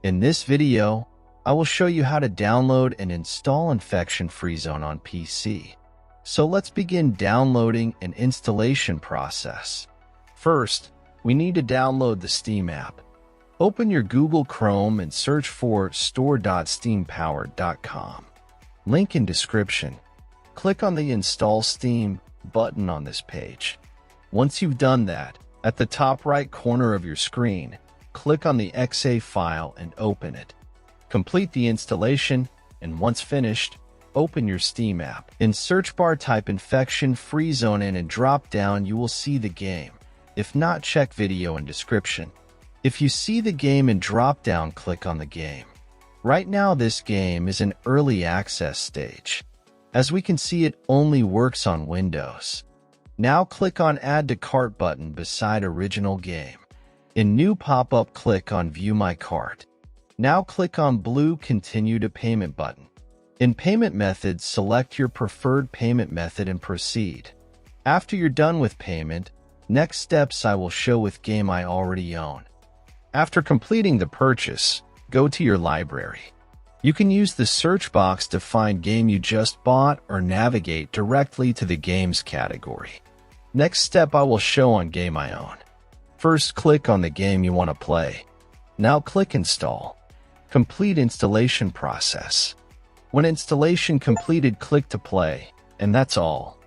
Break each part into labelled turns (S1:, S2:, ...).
S1: In this video, I will show you how to download and install Infection Free Zone on PC. So let's begin downloading and installation process. First, we need to download the Steam app. Open your Google Chrome and search for store.steampowered.com. Link in description. Click on the Install Steam button on this page. Once you've done that, at the top right corner of your screen, click on the .exe file and open it. Complete the installation, and once finished, open your Steam app. In search bar, type Infection Free Zone and in drop down you will see the game. If not, check video in description. If you see the game in drop down, click on the game. Right now this game is in early access stage. As we can see, it only works on Windows. Now click on Add to Cart button beside original game. In new pop-up, click on View My Cart. Now click on blue Continue to Payment button. In payment methods, select your preferred payment method and proceed. After you're done with payment, next steps I will show with game I already own. After completing the purchase, go to your library. You can use the search box to find game you just bought or navigate directly to the games category. Next step I will show on game I own. First, click on the game you want to play. Now click Install. Complete installation process. When installation completed, click to play, and that's all.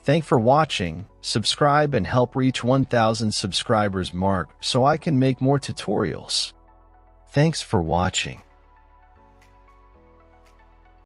S1: Thanks for watching. Subscribe and help reach 1,000 subscribers mark so I can make more tutorials. Thanks for watching.